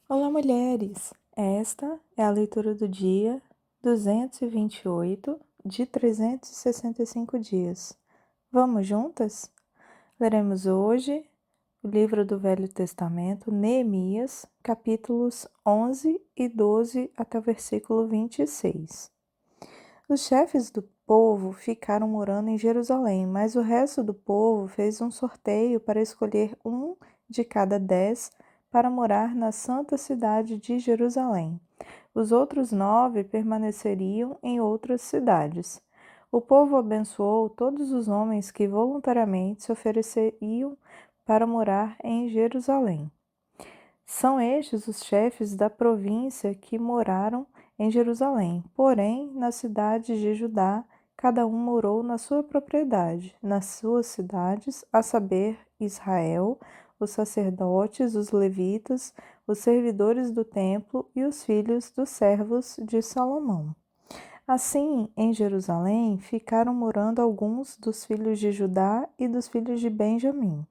Olá, mulheres! Esta é a leitura do dia 228 de 365 dias. Vamos juntas? Leremos hoje o livro do Velho Testamento, Neemias, capítulos 11 e 12 até o versículo 26. Os chefes do povo ficaram morando em Jerusalém, mas o resto do povo fez um sorteio para escolher um de cada 10 para morar na santa cidade de Jerusalém. Os outros 9 permaneceriam em outras cidades. O povo abençoou todos os homens que voluntariamente se ofereceriam para morar em Jerusalém. São estes os chefes da província que moraram em Jerusalém. Porém, nas cidades de Judá, cada um morou na sua propriedade, nas suas cidades, a saber, Israel, os sacerdotes, os levitas, os servidores do templo e os filhos dos servos de Salomão. Assim, em Jerusalém, ficaram morando alguns dos filhos de Judá e dos filhos de Benjamim.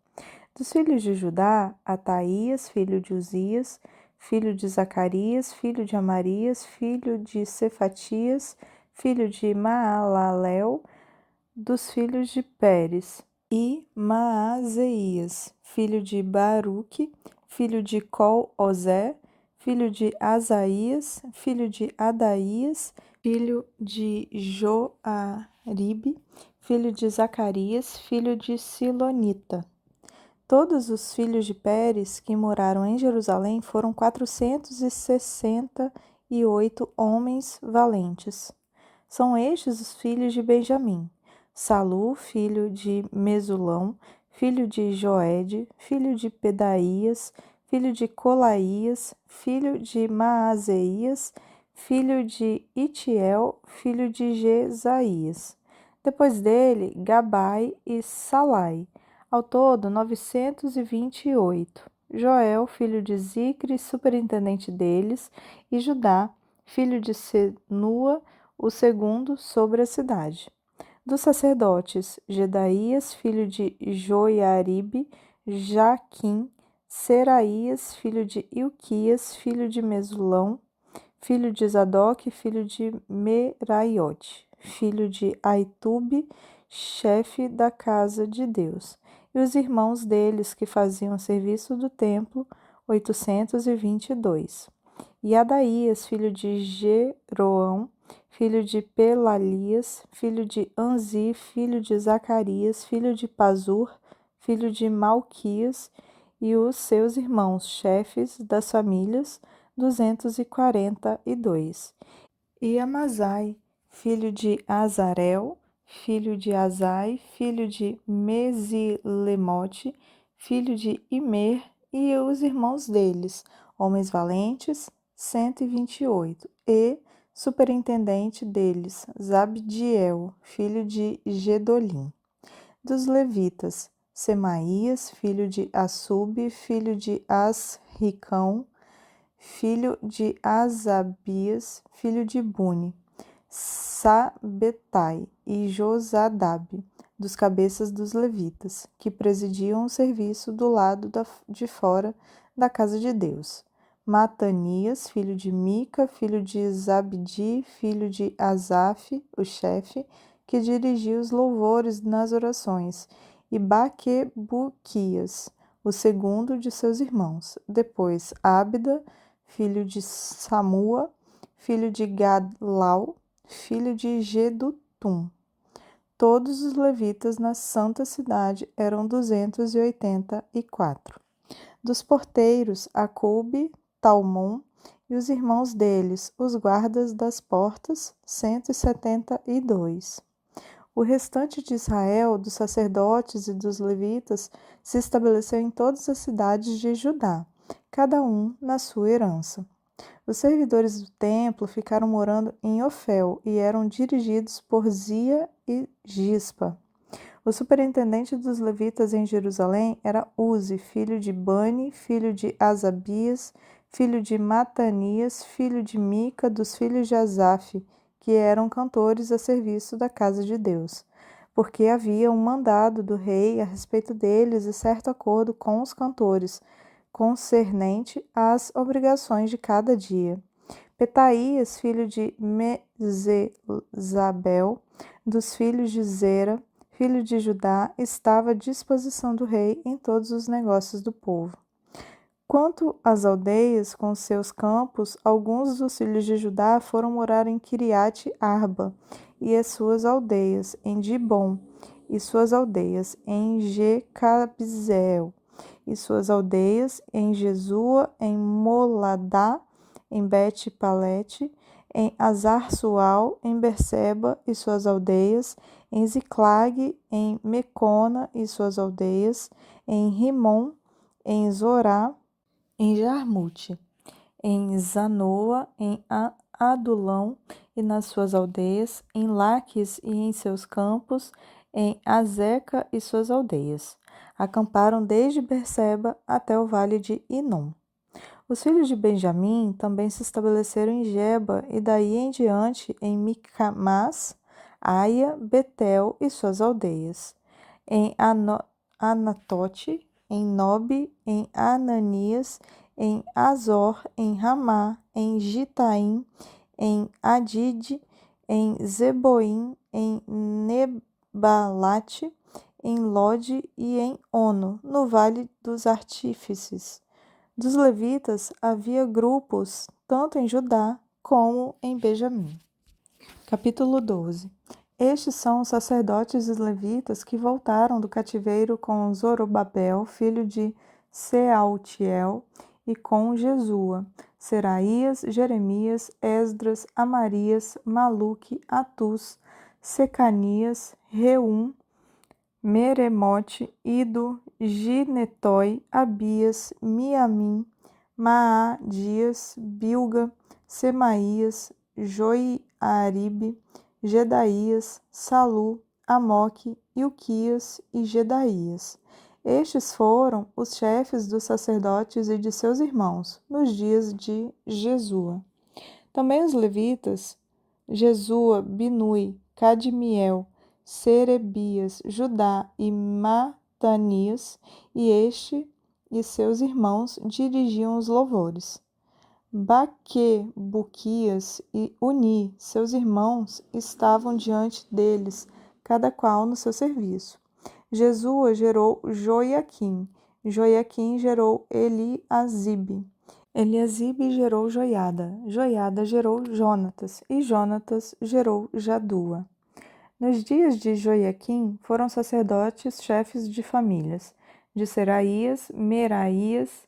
Dos filhos de Judá, Ataías, filho de Uzias, filho de Zacarias, filho de Amarias, filho de Cefatias, filho de Maalalel, dos filhos de Pérez, e Maazeias, filho de Baruque, filho de Col-Ozé, filho de Asaías, filho de Adaías, filho de Joaribe, filho de Zacarias, filho de Silonita. Todos os filhos de Pérez que moraram em Jerusalém foram 468 homens valentes. São estes os filhos de Benjamim: Salu, filho de Mesulão, filho de Joede, filho de Pedaías, filho de Colaías, filho de Maazeias, filho de Itiel, filho de Jesaías. Depois dele, Gabai e Salai. Ao todo, 928. Joel, filho de Zicre, superintendente deles, e Judá, filho de Senua, o segundo sobre a cidade. Dos sacerdotes, Jedaías, filho de Joiaribe, Jaquim, Seraías, filho de Ilquias, filho de Mesulão, filho de Zadok, filho de Meraiote, filho de Aitube, chefe da casa de Deus, e os irmãos deles que faziam serviço do templo, 822. E Adaías, filho de Jeroão, filho de Pelalias, filho de Anzi, filho de Zacarias, filho de Pazur, filho de Malquias, e os seus irmãos, chefes das famílias, 242. E Amazai, filho de Azarel, filho de Azai, filho de Mesilemote, filho de Imer, e os irmãos deles, homens valentes, 128, e superintendente deles, Zabdiel, filho de Gedolim. Dos levitas, Semaías, filho de Assub, filho de Asricão, filho de Asabias, filho de Buni, Sabetai e Josadabe, dos cabeças dos levitas, que presidiam o serviço do lado de fora da casa de Deus. Matanias, filho de Mica, filho de Zabdi, filho de Asaf, o chefe, que dirigia os louvores nas orações, e Baquebuquias, o segundo de seus irmãos. Depois, Abda, filho de Samua, filho de Gadlau, filho de Gedutum. Todos os levitas na santa cidade eram 284. Dos porteiros, Acube, Talmon e os irmãos deles, os guardas das portas, 172. O restante de Israel, dos sacerdotes e dos levitas, se estabeleceu em todas as cidades de Judá, cada um na sua herança. Os servidores do templo ficaram morando em Ofel e eram dirigidos por Zia e Gispa. O superintendente dos levitas em Jerusalém era Uzi, filho de Bani, filho de Asabias, filho de Matanias, filho de Mica, dos filhos de Asaf, que eram cantores a serviço da casa de Deus, porque havia um mandado do rei a respeito deles e certo acordo com os cantores, concernente às obrigações de cada dia. Petaías, filho de Mesezabel, dos filhos de Zera, filho de Judá, estava à disposição do rei em todos os negócios do povo. Quanto às aldeias com seus campos, alguns dos filhos de Judá foram morar em Quiriate Arba e as suas aldeias, em Dibom, e suas aldeias, em Jecabzeel, e suas aldeias, em Jesua, em Moladá, em Bet-Palete, em Azar-Sual, em Berseba e suas aldeias, em Ziclag, em Mecona e suas aldeias, em Rimon, em Zorá, em Jarmute, em Zanoa, em Adulão e nas suas aldeias, em Laques e em seus campos, em Azeca e suas aldeias. Acamparam desde Berseba até o vale de Inom. Os filhos de Benjamim também se estabeleceram em Geba e daí em diante em Micmas, Aia, Betel e suas aldeias, em Anatote, em Nobe, em Ananias, em Azor, em Ramá, em Gitaim, em Adide, em Zeboim, em Nebalate, em Lode e em Ono, no vale dos artífices. Dos levitas havia grupos tanto em Judá como em Benjamim. Capítulo 12. Estes são os sacerdotes e os levitas que voltaram do cativeiro com Zorobabel, filho de Sealtiel, e com Jesua, Seraías, Jeremias, Esdras, Amarias, Maluque, Atus, Secanias, Reum, Meremote, Ido, Ginetói, Abias, Miamim, Maadias, Bilga, Semaías, Joiaribe, Gedaías, Salu, Amoque, Ilquias e Gedaías. Estes foram os chefes dos sacerdotes e de seus irmãos, nos dias de Jesua. Também os levitas, Jesua, Binui, Cadmiel, Serebias, Judá e Matanias, e este e seus irmãos dirigiam os louvores. Baquebuquias e Uni, seus irmãos, estavam diante deles, cada qual no seu serviço. Jesua gerou Joiaquim, Joiaquim gerou Eliasibe, Eliasibe gerou Joiada, Joiada gerou Jonatas, e Jonatas gerou Jadua. Nos dias de Joiaquim foram sacerdotes chefes de famílias, de Seraías, Meraías,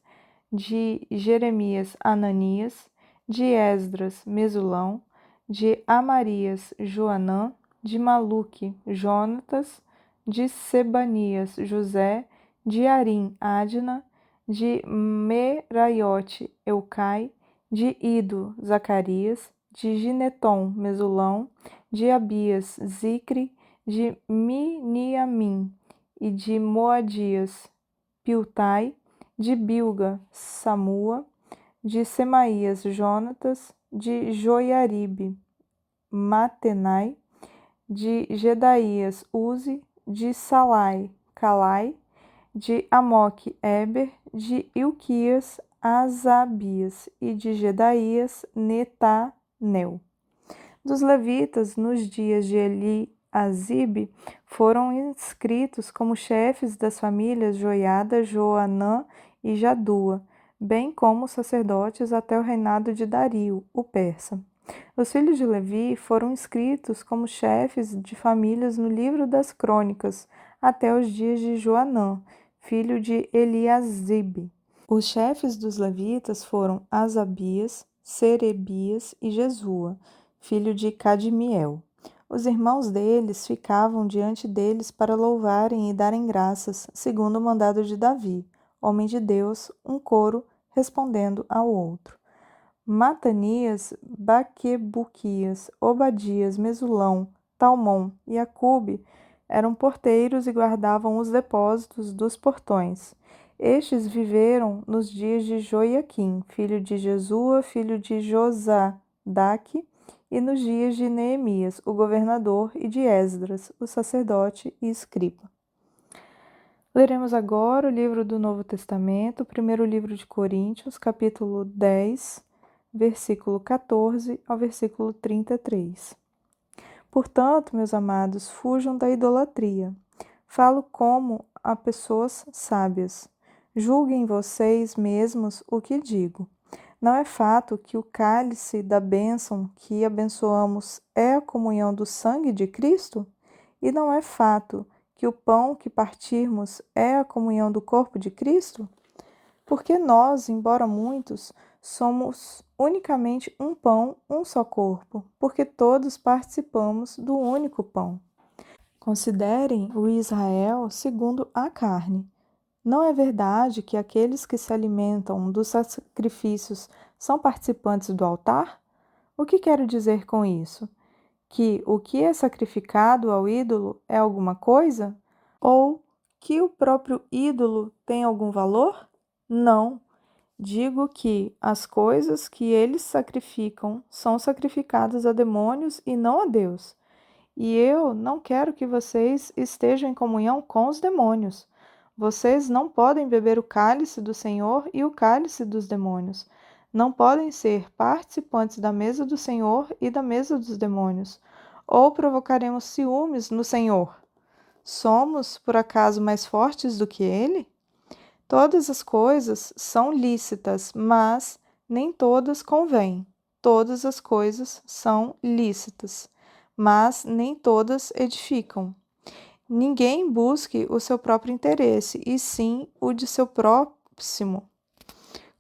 de Jeremias, Ananias, de Esdras, Mesulão, de Amarias, Joanã, de Maluque, Jonatas, de Sebanias, José, de Arim, Adna, de Meraiote, Eucai, de Ido, Zacarias, de Gineton, Mesulão, de Abias, Zicre, de Miniamim, e de Moadias, Piltai, de Bilga, Samua, de Semaías, Jonatas, de Joiaribe, Matenai, de Gedaías, Uzi, de Salai, Calai, de Amoque, Eber, de Ilquias, Asabias, e de Gedaías, Netanel. Dos levitas, nos dias de Eliasibe, foram inscritos como chefes das famílias Joiada, Joanã e Jadua, bem como sacerdotes até o reinado de Dario, o persa. Os filhos de Levi foram inscritos como chefes de famílias no livro das crônicas, até os dias de Joanã, filho de Eliasibe. Os chefes dos levitas foram Asabias, Serebias e Jesua, filho de Cadmiel. Os irmãos deles ficavam diante deles para louvarem e darem graças, segundo o mandado de Davi, homem de Deus, um coro respondendo ao outro. Matanias, Baquebuquias, Obadias, Mesulão, Talmon e Acube eram porteiros e guardavam os depósitos dos portões. Estes viveram nos dias de Joiaquim, filho de Jesua, filho de Josadaque, e nos dias de Neemias, o governador, e de Esdras, o sacerdote e escriba. Leremos agora o livro do Novo Testamento, o primeiro livro de Coríntios, capítulo 10, versículo 14 ao versículo 33. Portanto, meus amados, fujam da idolatria. Falo como a pessoas sábias. Julguem vocês mesmos o que digo. Não é fato que o cálice da bênção que abençoamos é a comunhão do sangue de Cristo? E não é fato que o pão que partirmos é a comunhão do corpo de Cristo? Porque nós, embora muitos, somos unicamente um pão, um só corpo, porque todos participamos do único pão. Considerem o Israel segundo a carne. Não é verdade que aqueles que se alimentam dos sacrifícios são participantes do altar? O que quero dizer com isso? Que o que é sacrificado ao ídolo é alguma coisa? Ou que o próprio ídolo tem algum valor? Não. Digo que as coisas que eles sacrificam são sacrificadas a demônios e não a Deus. E eu não quero que vocês estejam em comunhão com os demônios. Vocês não podem beber o cálice do Senhor e o cálice dos demônios. Não podem ser participantes da mesa do Senhor e da mesa dos demônios. Ou provocaremos ciúmes no Senhor. Somos, por acaso, mais fortes do que ele? Todas as coisas são lícitas, mas nem todas convêm. Todas as coisas são lícitas, mas nem todas edificam. Ninguém busque o seu próprio interesse, e sim o de seu próximo.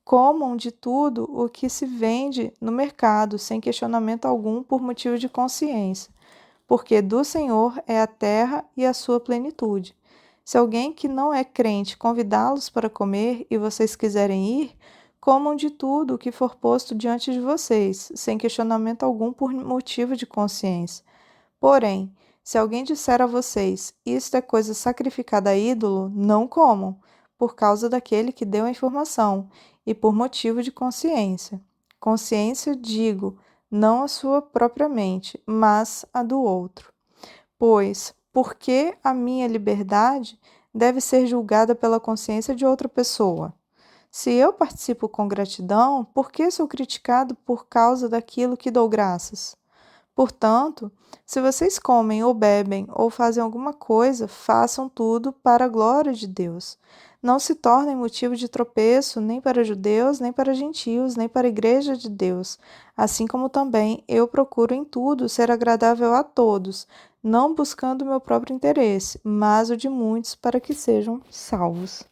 Comam de tudo o que se vende no mercado, sem questionamento algum por motivo de consciência, porque do Senhor é a terra e a sua plenitude. Se alguém que não é crente convidá-los para comer e vocês quiserem ir, comam de tudo o que for posto diante de vocês, sem questionamento algum por motivo de consciência. Porém, se alguém disser a vocês, isto é coisa sacrificada a ídolo, não comam, por causa daquele que deu a informação, e por motivo de consciência. Consciência, digo, não a sua propriamente, mas a do outro. Pois, por que a minha liberdade deve ser julgada pela consciência de outra pessoa? Se eu participo com gratidão, por que sou criticado por causa daquilo que dou graças? Portanto, se vocês comem ou bebem ou fazem alguma coisa, façam tudo para a glória de Deus. Não se tornem motivo de tropeço nem para judeus, nem para gentios, nem para a igreja de Deus. Assim como também eu procuro em tudo ser agradável a todos, não buscando o meu próprio interesse, mas o de muitos para que sejam salvos.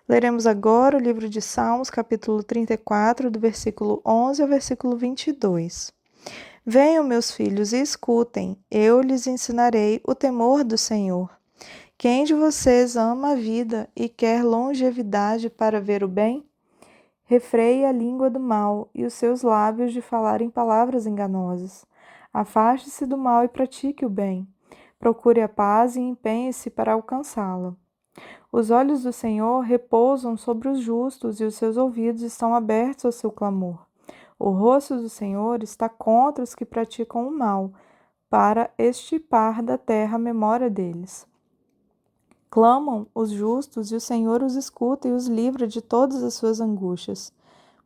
Leremos agora o livro de Salmos, capítulo 34, do versículo 11 ao versículo 22. Venham, meus filhos, e escutem, eu lhes ensinarei o temor do Senhor. Quem de vocês ama a vida e quer longevidade para ver o bem? Refreie a língua do mal e os seus lábios de falarem palavras enganosas. Afaste-se do mal e pratique o bem. Procure a paz e empenhe-se para alcançá-la. Os olhos do Senhor repousam sobre os justos e os seus ouvidos estão abertos ao seu clamor. O rosto do Senhor está contra os que praticam o mal, para extirpar da terra a memória deles. Clamam os justos e o Senhor os escuta e os livra de todas as suas angústias.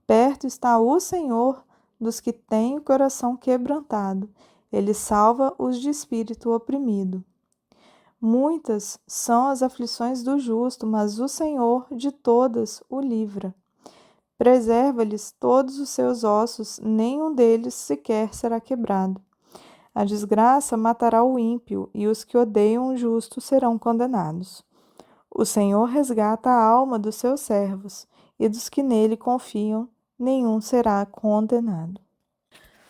Perto está o Senhor dos que têm o coração quebrantado. Ele salva os de espírito oprimido. Muitas são as aflições do justo, mas o Senhor de todas o livra. Preserva-lhes todos os seus ossos, nenhum deles sequer será quebrado. A desgraça matará o ímpio, e os que odeiam o justo serão condenados. O Senhor resgata a alma dos seus servos, e dos que nele confiam, nenhum será condenado.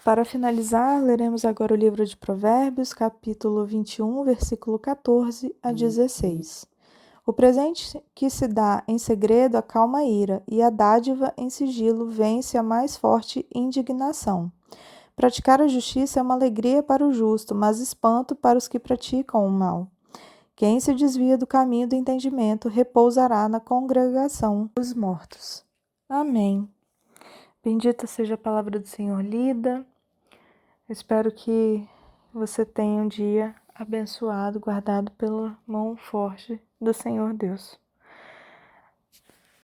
Para finalizar, leremos agora o livro de Provérbios, capítulo 21, versículo 14 a 16. O presente que se dá em segredo acalma a ira, e a dádiva em sigilo vence a mais forte indignação. Praticar a justiça é uma alegria para o justo, mas espanto para os que praticam o mal. Quem se desvia do caminho do entendimento repousará na congregação dos mortos. Amém. Bendita seja a palavra do Senhor lida. Espero que você tenha um dia abençoado, guardado pela mão forte do Senhor Deus.